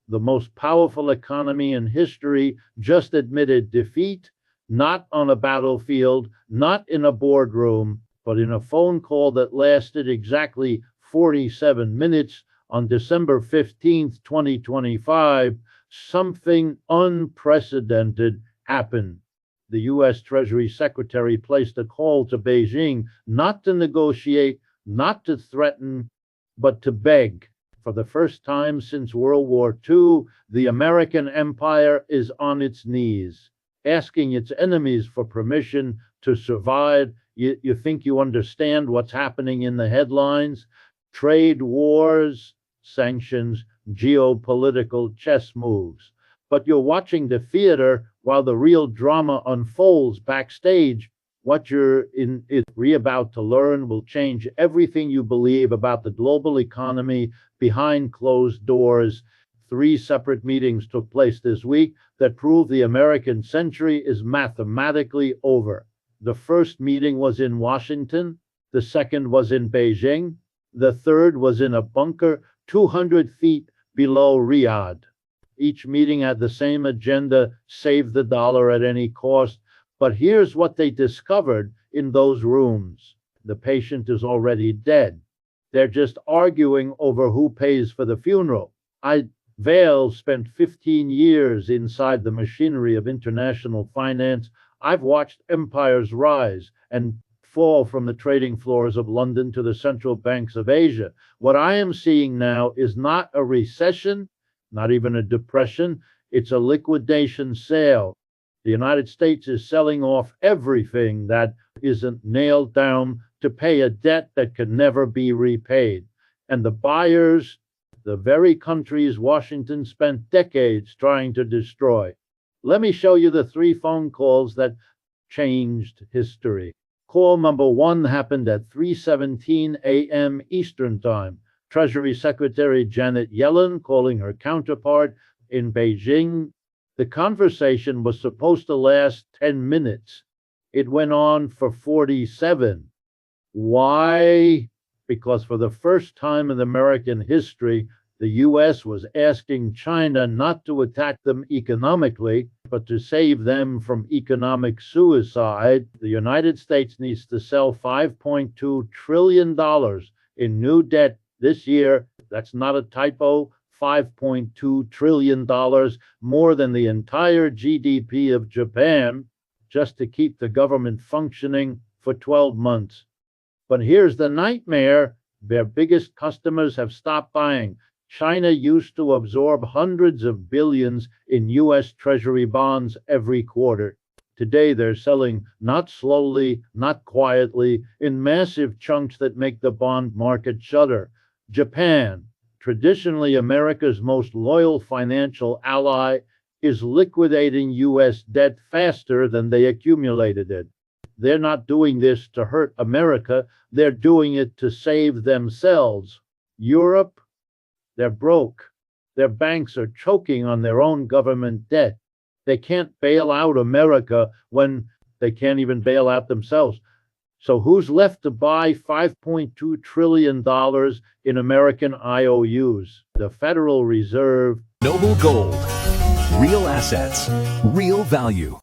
The most powerful economy in history just admitted defeat, not on a battlefield, not in a boardroom, but in a phone call that lasted exactly 47 minutes on December 15th, 2025. Something unprecedented happened. The U.S. Treasury Secretary placed a call to Beijing not to negotiate, not to threaten, but to beg. For the first time since World War II, the American empire is on its knees, asking its enemies for permission to survive. You think you understand what's happening in the headlines? Trade wars, sanctions, geopolitical chess moves. But you're watching the theater while the real drama unfolds backstage. What you're about to learn will change everything you believe about the global economy behind closed doors. Three separate meetings took place this week that prove the American century is mathematically over. The first meeting was in Washington, the second was in Beijing, the third was in a bunker 200 feet below Riyadh. Each meeting had the same agenda: save the dollar at any cost. But here's what they discovered in those rooms: the patient is already dead. They're just arguing over who pays for the funeral. Vail spent 15 years inside the machinery of international finance. I've watched empires rise and fall from the trading floors of London to the central banks of Asia. What I am seeing now is not a recession, not even a depression. It's a liquidation sale. The United States is selling off everything that isn't nailed down to pay a debt that can never be repaid. And the buyers, the very countries Washington spent decades trying to destroy. Let me show you the three phone calls that changed history. Call number one happened at 3:17 a.m. Eastern Time. Treasury Secretary Janet Yellen calling her counterpart in Beijing. The conversation was supposed to last 10 minutes. It went on for 47. Why? Because for the first time in American history, the U.S. was asking China not to attack them economically, but to save them from economic suicide. The United States needs to sell $5.2 trillion in new debt this year. That's not a typo. $5.2 trillion, more than the entire GDP of Japan, just to keep the government functioning for 12 months. But here's the nightmare: their biggest customers have stopped buying. China used to absorb hundreds of billions in U.S. Treasury bonds every quarter. Today they're selling not slowly, not quietly, in massive chunks that make the bond market shudder. Japan, traditionally America's most loyal financial ally, is liquidating U.S. debt faster than they accumulated it. They're not doing this to hurt America, they're doing it to save themselves. Europe, they're broke. Their banks are choking on their own government debt. They can't bail out America when they can't even bail out themselves. So who's left to buy $5.2 trillion in American IOUs? The Federal Reserve. Noble Gold. Real assets, real value.